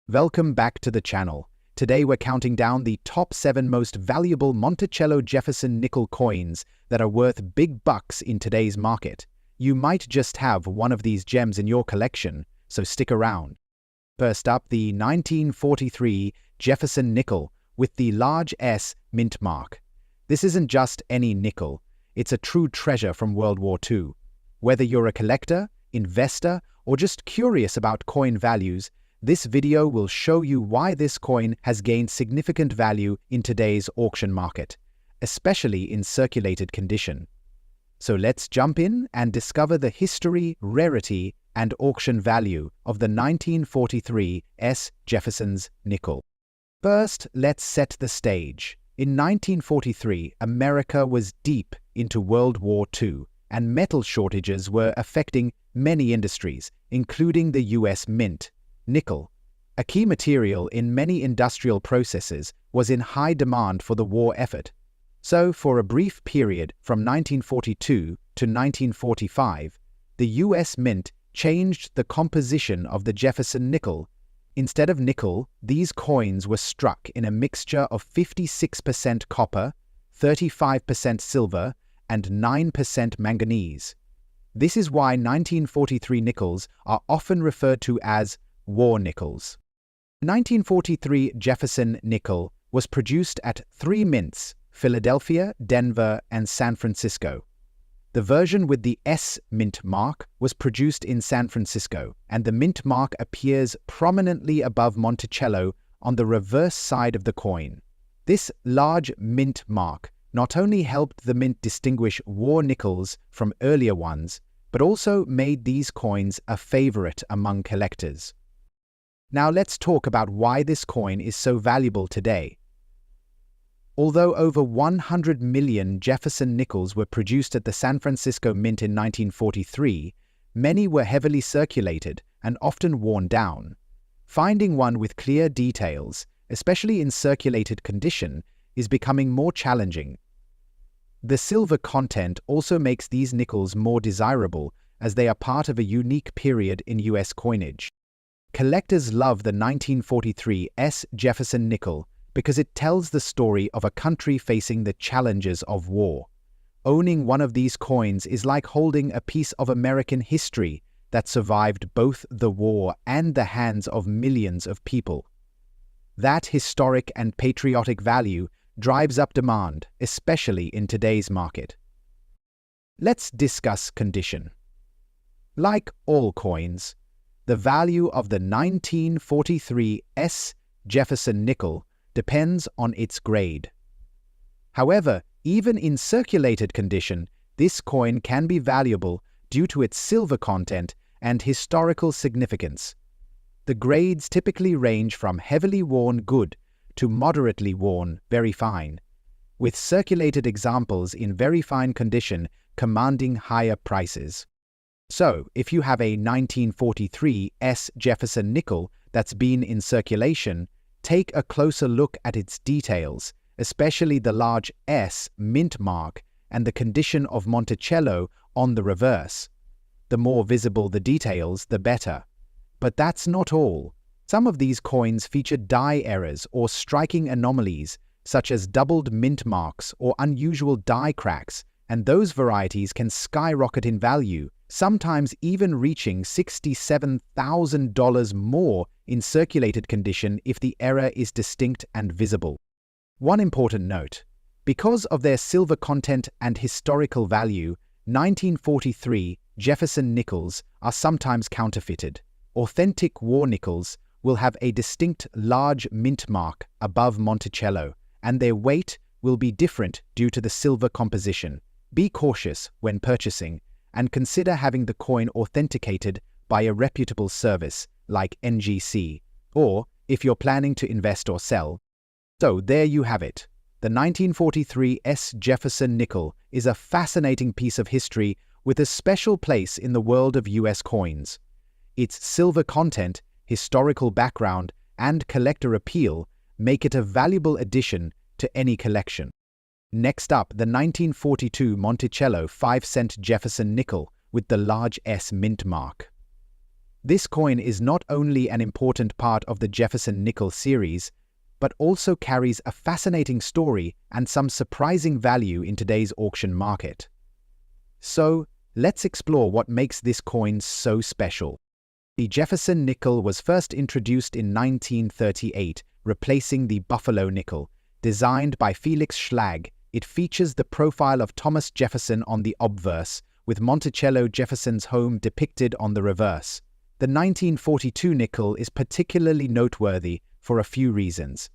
Welcome back to the channel. Today we're counting down the top 7 most valuable Monticello Jefferson nickel coins that are worth big bucks in today's market. You might just have one of these gems in your collection, so stick around. First up, the 1943 Jefferson nickel with the large S mint mark. This isn't just any nickel, it's a true treasure from World War II. Whether you're a collector, investor, or just curious about coin values, this video will show you why this coin has gained significant value in today's auction market, especially in circulated condition. So let's jump in and discover the history, rarity, and auction value of the 1943 S. Jefferson's nickel. First, let's set the stage. In 1943, America was deep into World War II, and metal shortages were affecting many industries, including the U.S. Mint. Nickel, a key material in many industrial processes, was in high demand for the war effort. So, for a brief period from 1942 to 1945, the U.S. Mint changed the composition of the Jefferson nickel. Instead of nickel, these coins were struck in a mixture of 56% copper, 35% silver, and 9% manganese. This is why 1943 nickels are often referred to as war nickels. 1943 Jefferson nickel was produced at 3 mints: Philadelphia, Denver, and San Francisco. The version with the S mint mark was produced in San Francisco, and the mint mark appears prominently above Monticello on the reverse side of the coin. This large mint mark not only helped the mint distinguish war nickels from earlier ones, but also made these coins a favorite among collectors. Now let's talk about why this coin is so valuable today. Although over 100 million Jefferson nickels were produced at the San Francisco Mint in 1943, many were heavily circulated and often worn down. Finding one with clear details, especially in circulated condition, is becoming more challenging. The silver content also makes these nickels more desirable, as they are part of a unique period in U.S. coinage. Collectors love the 1943 S. Jefferson nickel because it tells the story of a country facing the challenges of war. Owning one of these coins is like holding a piece of American history that survived both the war and the hands of millions of people. That historic and patriotic value drives up demand, especially in today's market. Let's discuss condition. Like all coins, the value of the 1943 S. Jefferson nickel depends on its grade. However, even in circulated condition, this coin can be valuable due to its silver content and historical significance. The grades typically range from heavily worn good to moderately worn very fine, with circulated examples in very fine condition commanding higher prices. So, if you have a 1943 S. Jefferson nickel that's been in circulation, take a closer look at its details, especially the large S mint mark and the condition of Monticello on the reverse. The more visible the details, the better. But that's not all. Some of these coins feature die errors or striking anomalies, such as doubled mint marks or unusual die cracks, and those varieties can skyrocket in value, sometimes even reaching $67,000 more in circulated condition if the error is distinct and visible. One important note: because of their silver content and historical value, 1943 Jefferson nickels are sometimes counterfeited. Authentic war nickels will have a distinct large mint mark above Monticello, and their weight will be different due to the silver composition. Be cautious when purchasing, and consider having the coin authenticated by a reputable service like NGC, or if you're planning to invest or sell. So there you have it. The 1943 S. Jefferson nickel is a fascinating piece of history with a special place in the world of U.S. coins. Its silver content, historical background, and collector appeal make it a valuable addition to any collection. Next up, the 1942 Monticello 5-cent Jefferson nickel with the large S mint mark. This coin is not only an important part of the Jefferson nickel series, but also carries a fascinating story and some surprising value in today's auction market. So, let's explore what makes this coin so special. The Jefferson nickel was first introduced in 1938, replacing the Buffalo nickel. Designed by Felix Schlag, it features the profile of Thomas Jefferson on the obverse, with Monticello, Jefferson's home, depicted on the reverse. The 1942 nickel is particularly noteworthy for a few reasons.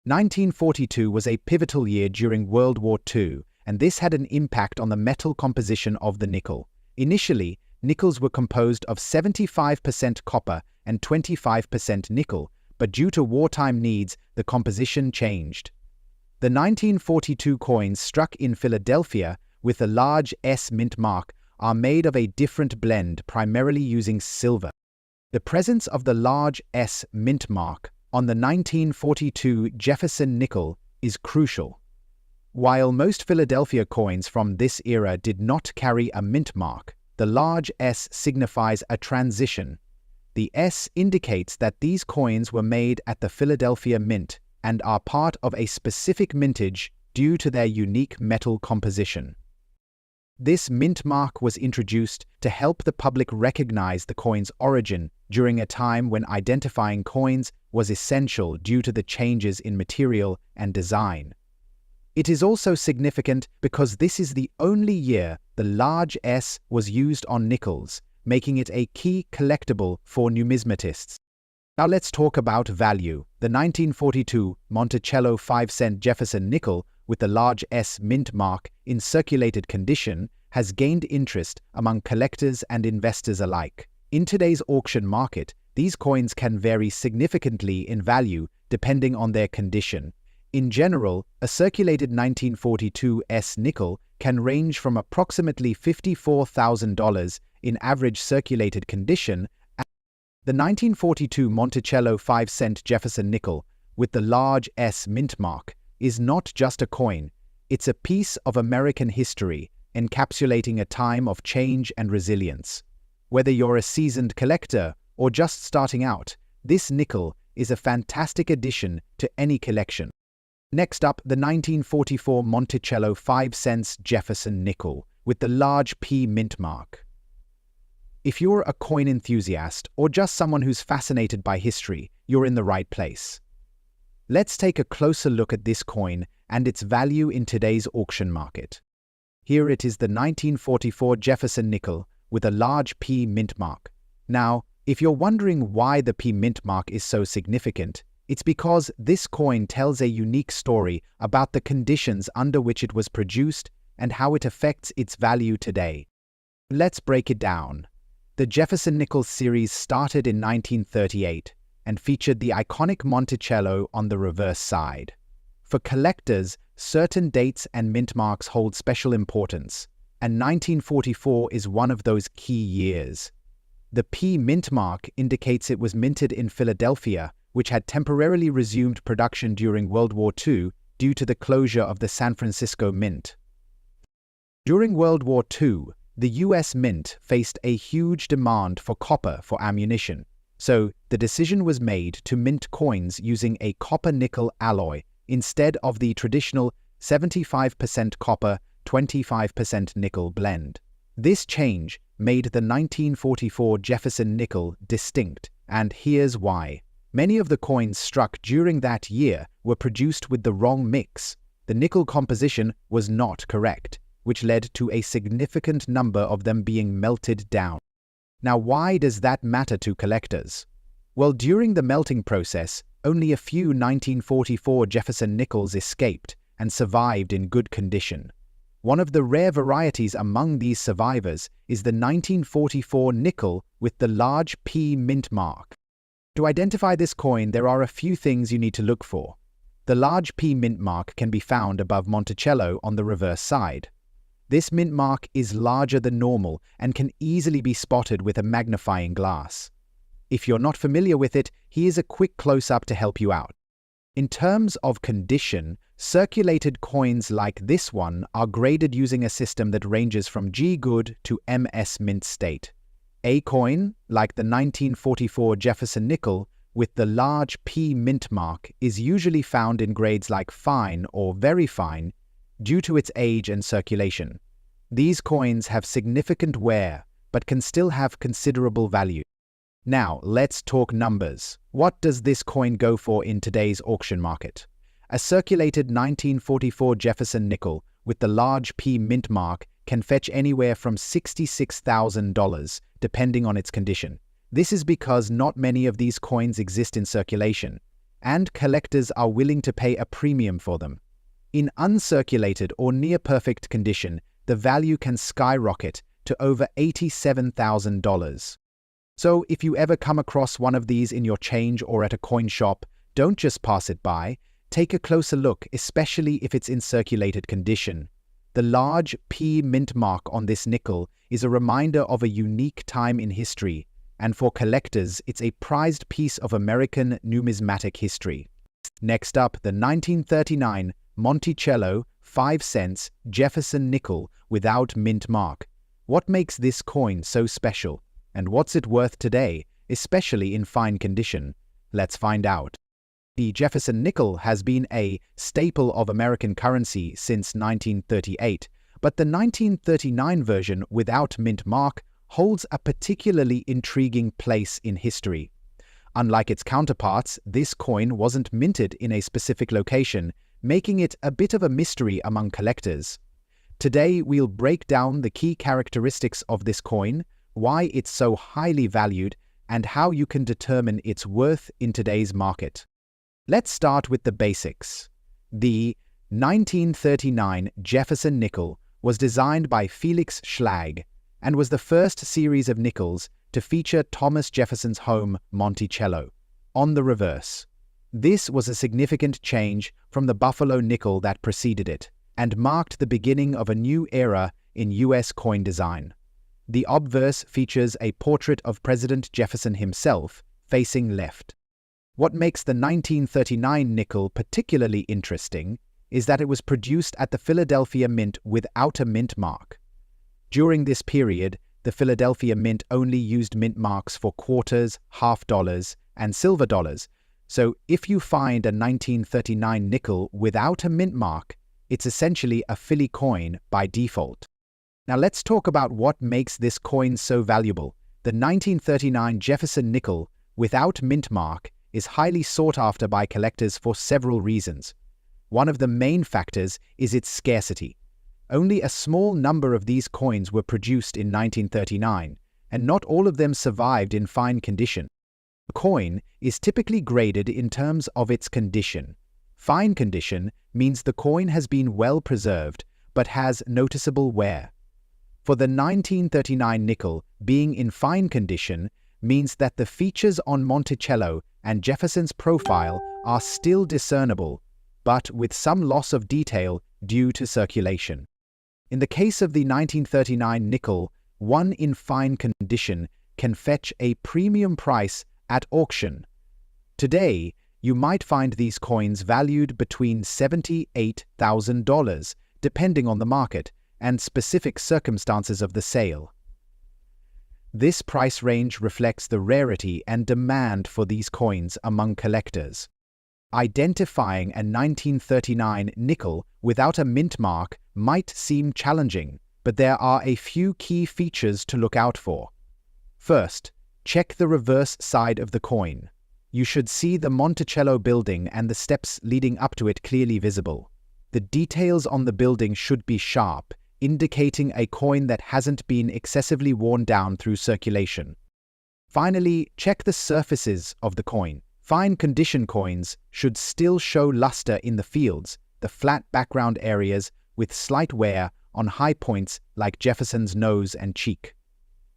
1942 was a pivotal year during World War II, and this had an impact on the metal composition of the nickel. Initially, nickels were composed of 75% copper and 25% nickel, but due to wartime needs, the composition changed. The 1942 coins struck in Philadelphia with the large S mint mark are made of a different blend, primarily using silver. The presence of the large S mint mark on the 1942 Jefferson nickel is crucial. While most Philadelphia coins from this era did not carry a mint mark, the large S signifies a transition. The S indicates that these coins were made at the Philadelphia Mint and are part of a specific mintage due to their unique metal composition. This mint mark was introduced to help the public recognize the coin's origin during a time when identifying coins was essential due to the changes in material and design. It is also significant because this is the only year the large S was used on nickels, making it a key collectible for numismatists. Now let's talk about value. The 1942 Monticello 5-cent Jefferson nickel with the large S mint mark in circulated condition has gained interest among collectors and investors alike. In today's auction market, these coins can vary significantly in value depending on their condition. In general, a circulated 1942 S nickel can range from approximately $54,000 in average circulated condition. The 1942 Monticello 5-cent Jefferson nickel with the large S mint mark is not just a coin, it's a piece of American history encapsulating a time of change and resilience. Whether you're a seasoned collector or just starting out, this nickel is a fantastic addition to any collection. Next up, the 1944 Monticello 5 cents Jefferson nickel with the large P mint mark. If you're a coin enthusiast or just someone who's fascinated by history, you're in the right place. Let's take a closer look at this coin and its value in today's auction market. Here it is, the 1944 Jefferson nickel with a large P mint mark. Now, if you're wondering why the P mint mark is so significant, it's because this coin tells a unique story about the conditions under which it was produced and how it affects its value today. Let's break it down. The Jefferson nickel series started in 1938 and featured the iconic Monticello on the reverse side. For collectors, certain dates and mint marks hold special importance, and 1944 is one of those key years. The P mint mark indicates it was minted in Philadelphia, which had temporarily resumed production during World War II due to the closure of the San Francisco Mint. During World War II, the U.S. Mint faced a huge demand for copper for ammunition, so the decision was made to mint coins using a copper-nickel alloy instead of the traditional 75% copper, 25% nickel blend. This change made the 1944 Jefferson nickel distinct, and here's why. Many of the coins struck during that year were produced with the wrong mix. The nickel composition was not correct, which led to a significant number of them being melted down. Now, why does that matter to collectors? Well, during the melting process, only a few 1944 Jefferson nickels escaped and survived in good condition. One of the rare varieties among these survivors is the 1944 nickel with the large P mint mark. To identify this coin, there are a few things you need to look for. The large P mint mark can be found above Monticello on the reverse side. This mint mark is larger than normal and can easily be spotted with a magnifying glass. If you're not familiar with it, here's a quick close-up to help you out. In terms of condition, circulated coins like this one are graded using a system that ranges from G good to MS mint state. A coin, like the 1944 Jefferson nickel, with the large P mint mark, is usually found in grades like fine or very fine due to its age and circulation. These coins have significant wear, but can still have considerable value. Now, let's talk numbers. What does this coin go for in today's auction market? A circulated 1944 Jefferson nickel with the large P mint mark can fetch anywhere from $66,000, depending on its condition. This is because not many of these coins exist in circulation, and collectors are willing to pay a premium for them. In uncirculated or near-perfect condition, the value can skyrocket to over $87,000. So if you ever come across one of these in your change or at a coin shop, don't just pass it by. Take a closer look, especially if it's in circulated condition. The large P mint mark on this nickel is a reminder of a unique time in history, and for collectors, it's a prized piece of American numismatic history. Next up, the 1939 Monticello 5 cents Jefferson nickel without mint mark. What makes this coin so special? And what's it worth today, especially in fine condition? Let's find out. The Jefferson nickel has been a staple of American currency since 1938, but the 1939 version without mint mark holds a particularly intriguing place in history. Unlike its counterparts, this coin wasn't minted in a specific location, making it a bit of a mystery among collectors. Today, we'll break down the key characteristics of this coin, why it's so highly valued, and how you can determine its worth in today's market. Let's start with the basics. The 1939 Jefferson nickel was designed by Felix Schlag and was the first series of nickels to feature Thomas Jefferson's home, Monticello, on the reverse. This was a significant change from the Buffalo nickel that preceded it, and marked the beginning of a new era in U.S. coin design. The obverse features a portrait of President Jefferson himself, facing left. What makes the 1939 nickel particularly interesting is that it was produced at the Philadelphia Mint without a mint mark. During this period, the Philadelphia Mint only used mint marks for quarters, half dollars, and silver dollars, so if you find a 1939 nickel without a mint mark, it's essentially a Philly coin by default. Now let's talk about what makes this coin so valuable. The 1939 Jefferson nickel without mint mark is highly sought after by collectors for several reasons. One of the main factors is its scarcity. Only a small number of these coins were produced in 1939, and not all of them survived in fine condition. A coin is typically graded in terms of its condition. Fine condition means the coin has been well preserved but has noticeable wear. For the 1939 nickel, being in fine condition means that the features on Monticello and Jefferson's profile are still discernible, but with some loss of detail due to circulation. In the case of the 1939 nickel, one in fine condition can fetch a premium price at auction. Today, you might find these coins valued between $78,000, depending on the market and specific circumstances of the sale. This price range reflects the rarity and demand for these coins among collectors. Identifying a 1939 nickel without a mint mark might seem challenging, but there are a few key features to look out for. First, check the reverse side of the coin. You should see the Monticello building and the steps leading up to it clearly visible. The details on the building should be sharp, indicating a coin that hasn't been excessively worn down through circulation. Finally, check the surfaces of the coin. Fine condition coins should still show luster in the fields, the flat background areas with slight wear on high points like Jefferson's nose and cheek.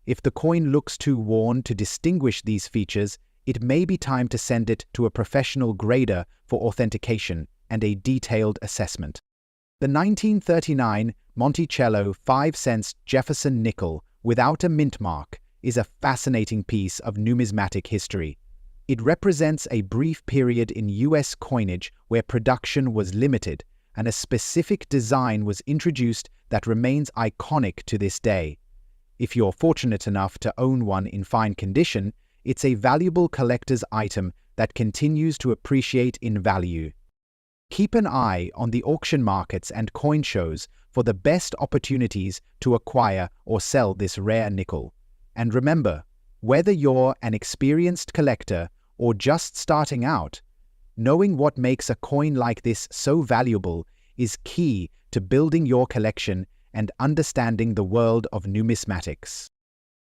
If the coin looks too worn to distinguish these features, it may be time to send it to a professional grader for authentication and a detailed assessment. The 1939 Monticello 5 cents Jefferson nickel without a mint mark is a fascinating piece of numismatic history. It represents a brief period in U.S. coinage where production was limited and a specific design was introduced that remains iconic to this day. If you're fortunate enough to own one in fine condition, it's a valuable collector's item that continues to appreciate in value. Keep an eye on the auction markets and coin shows for the best opportunities to acquire or sell this rare nickel. And remember, whether you're an experienced collector or just starting out, knowing what makes a coin like this so valuable is key to building your collection and understanding the world of numismatics.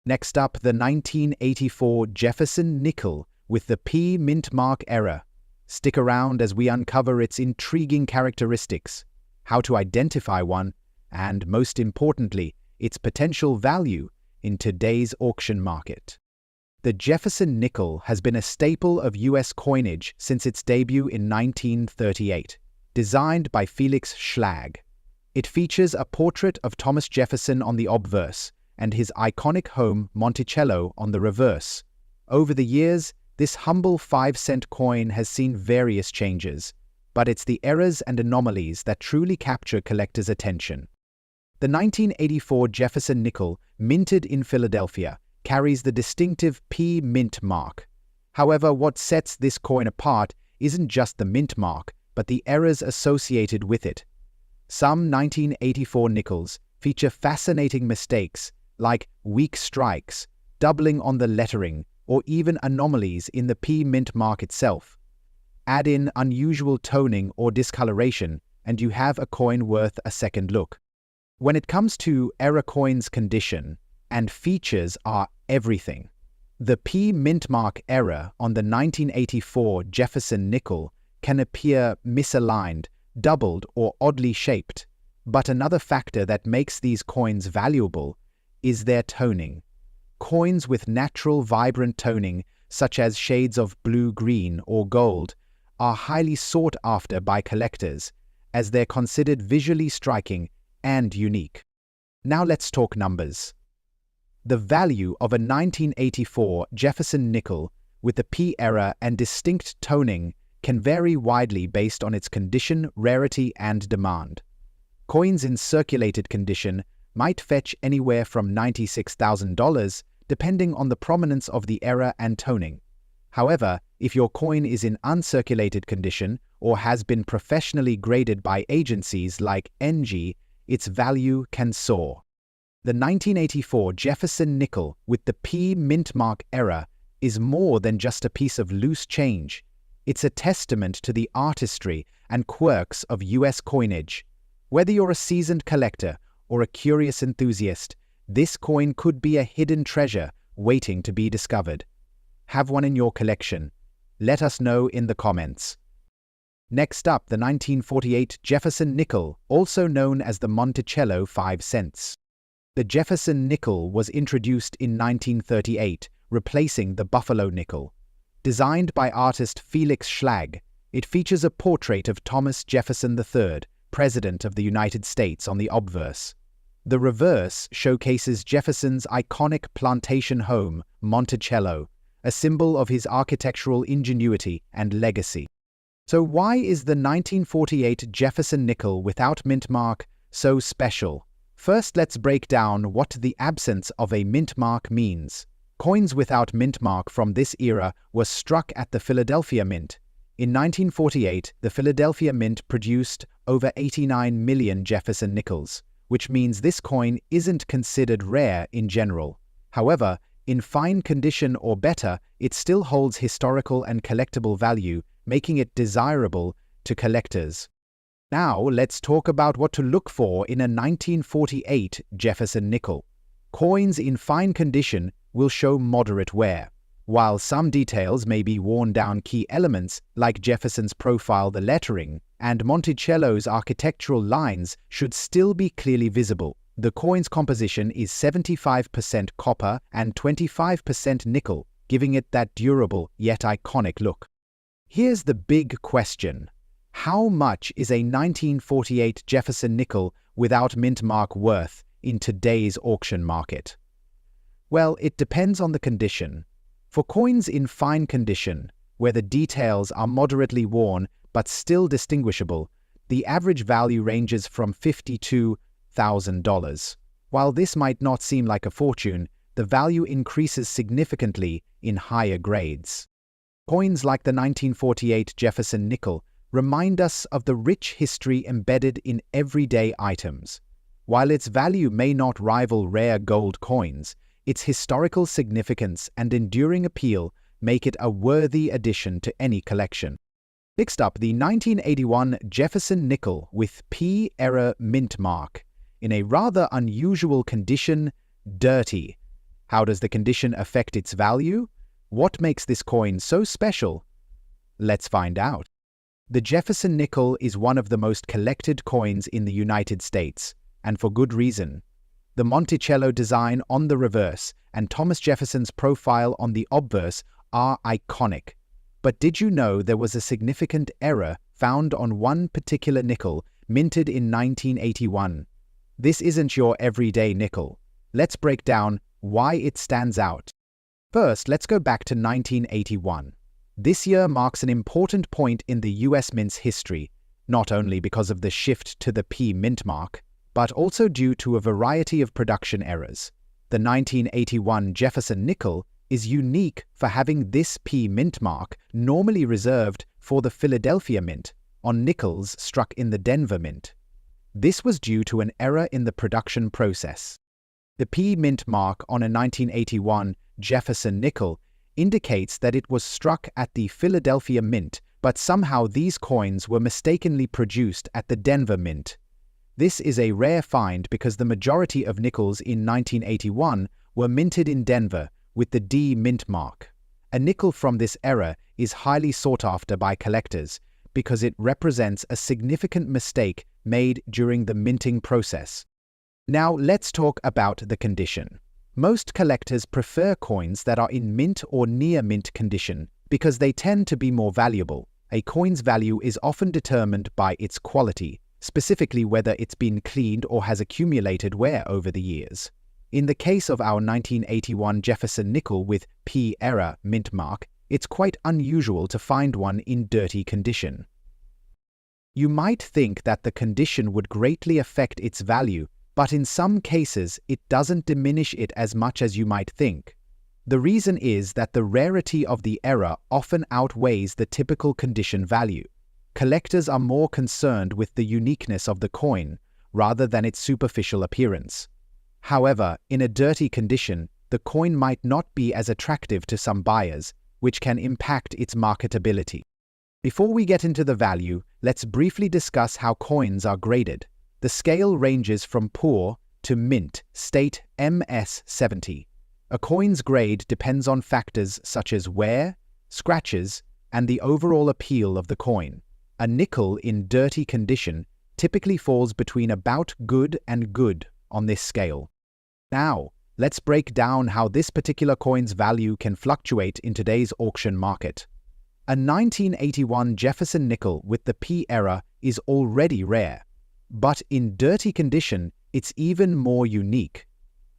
Next up, the 1984 Jefferson nickel with the P mint mark error. Stick around as we uncover its intriguing characteristics, how to identify one, and most importantly, its potential value in today's auction market. The Jefferson nickel has been a staple of U.S. coinage since its debut in 1938, designed by Felix Schlag. It features a portrait of Thomas Jefferson on the obverse and his iconic home, Monticello, on the reverse. Over the years, this humble 5-cent coin has seen various changes, but it's the errors and anomalies that truly capture collectors' attention. The 1984 Jefferson nickel, minted in Philadelphia, carries the distinctive P mint mark. However, what sets this coin apart isn't just the mint mark, but the errors associated with it. Some 1984 nickels feature fascinating mistakes like weak strikes, doubling on the lettering, or even anomalies in the P mint mark itself. Add in unusual toning or discoloration, and you have a coin worth a second look. When it comes to error coins, condition and features are everything. The P mint mark error on the 1984 Jefferson nickel can appear misaligned, doubled, or oddly shaped, but another factor that makes these coins valuable is their toning. Coins with natural, vibrant toning, such as shades of blue, green, or gold, are highly sought after by collectors, as they're considered visually striking and unique. Now let's talk numbers. The value of a 1984 Jefferson nickel with the P error and distinct toning can vary widely based on its condition, rarity, and demand. Coins in circulated condition might fetch anywhere from $96,000, depending on the prominence of the error and toning. However, if your coin is in uncirculated condition or has been professionally graded by agencies like NG, its value can soar. The 1984 Jefferson nickel with the P mint mark error is more than just a piece of loose change. It's a testament to the artistry and quirks of U.S. coinage. Whether you're a seasoned collector or a curious enthusiast, this coin could be a hidden treasure waiting to be discovered. Have one in your collection? Let us know in the comments. Next up, the 1948 Jefferson nickel, also known as the Monticello 5 cents. The Jefferson nickel was introduced in 1938, replacing the Buffalo nickel. Designed by artist Felix Schlag, it features a portrait of Thomas Jefferson III, President of the United States, on the obverse. The reverse showcases Jefferson's iconic plantation home, Monticello, a symbol of his architectural ingenuity and legacy. So why is the 1948 Jefferson nickel without mint mark so special? First, let's break down what the absence of a mint mark means. Coins without mint mark from this era were struck at the Philadelphia Mint. In 1948, the Philadelphia Mint produced over 89 million Jefferson nickels, which means this coin isn't considered rare in general. However, in fine condition or better, it still holds historical and collectible value, making it desirable to collectors. Now, let's talk about what to look for in a 1948 Jefferson nickel. Coins in fine condition will show moderate wear. While some details may be worn down, key elements like Jefferson's profile, the lettering, and Monticello's architectural lines should still be clearly visible. The coin's composition is 75% copper and 25% nickel, giving it that durable yet iconic look. Here's the big question. How much is a 1948 Jefferson nickel without mint mark worth in today's auction market? Well, it depends on the condition. For coins in fine condition, where the details are moderately worn but still distinguishable, the average value ranges from $52,000. While this might not seem like a fortune, the value increases significantly in higher grades. Coins like the 1948 Jefferson nickel remind us of the rich history embedded in everyday items. While its value may not rival rare gold coins, its historical significance and enduring appeal make it a worthy addition to any collection. Next up, the 1981 Jefferson nickel with P-era mint mark, in a rather unusual condition, dirty. How does the condition affect its value? What makes this coin so special? Let's find out. The Jefferson nickel is one of the most collected coins in the United States, and for good reason. The Monticello design on the reverse and Thomas Jefferson's profile on the obverse are iconic. But did you know there was a significant error found on one particular nickel minted in 1981? This isn't your everyday nickel. Let's break down why it stands out. First, let's go back to 1981. This year marks an important point in the US Mint's history, not only because of the shift to the P mint mark, but also due to a variety of production errors. The 1981 Jefferson nickel is unique for having this P mint mark normally reserved for the Philadelphia Mint on nickels struck in the Denver Mint. This was due to an error in the production process. The P mint mark on a 1981 Jefferson nickel indicates that it was struck at the Philadelphia Mint, but somehow these coins were mistakenly produced at the Denver Mint. This is a rare find because the majority of nickels in 1981 were minted in Denver with the D mint mark. A nickel from this era is highly sought after by collectors because it represents a significant mistake made during the minting process. Now let's talk about the condition. Most collectors prefer coins that are in mint or near mint condition because they tend to be more valuable. A coin's value is often determined by its quality, specifically whether it's been cleaned or has accumulated wear over the years. In the case of our 1981 Jefferson nickel with P-era mint mark, it's quite unusual to find one in dirty condition. You might think that the condition would greatly affect its value, but in some cases it doesn't diminish it as much as you might think. The reason is that the rarity of the error often outweighs the typical condition value. Collectors are more concerned with the uniqueness of the coin rather than its superficial appearance. However, in a dirty condition, the coin might not be as attractive to some buyers, which can impact its marketability. Before we get into the value, let's briefly discuss how coins are graded. The scale ranges from poor to mint, state MS-70. A coin's grade depends on factors such as wear, scratches, and the overall appeal of the coin. A nickel in dirty condition typically falls between about good and good on this scale. Now, let's break down how this particular coin's value can fluctuate in today's auction market. A 1981 Jefferson nickel with the P era is already rare, but in dirty condition, it's even more unique.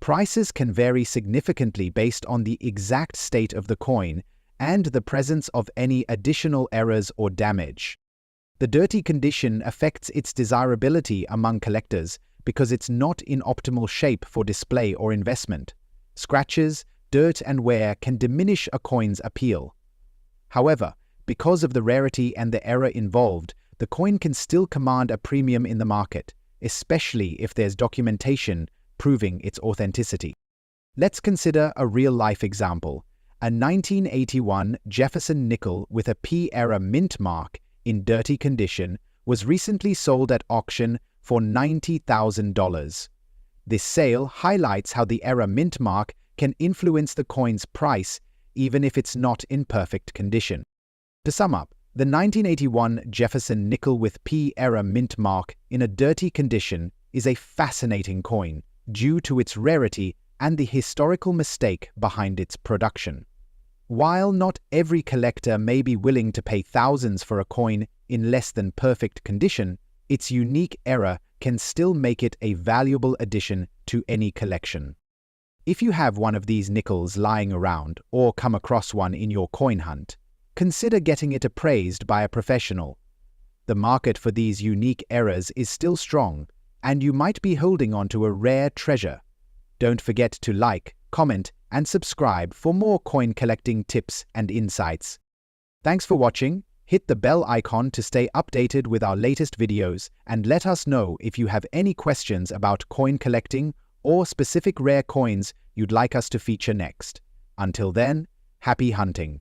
Prices can vary significantly based on the exact state of the coin and the presence of any additional errors or damage. The dirty condition affects its desirability among collectors because it's not in optimal shape for display or investment. Scratches, dirt, and wear can diminish a coin's appeal. However, because of the rarity and the error involved, the coin can still command a premium in the market, especially if there's documentation proving its authenticity. Let's consider a real-life example. A 1981 Jefferson nickel with a P-era mint mark in dirty condition was recently sold at auction for $90,000. This sale highlights how the era mint mark can influence the coin's price even if it's not in perfect condition. To sum up, the 1981 Jefferson nickel with P-era mint mark in a dirty condition is a fascinating coin due to its rarity and the historical mistake behind its production. While not every collector may be willing to pay thousands for a coin in less than perfect condition, its unique error can still make it a valuable addition to any collection. If you have one of these nickels lying around or come across one in your coin hunt, consider getting it appraised by a professional. The market for these unique errors is still strong, and you might be holding on to a rare treasure Don't forget to like, comment, and subscribe for more coin collecting tips and insights. Thanks for watching. Hit the bell icon to stay updated with our latest videos, and let us know if you have any questions about coin collecting or specific rare coins you'd like us to feature next. Until then, happy hunting!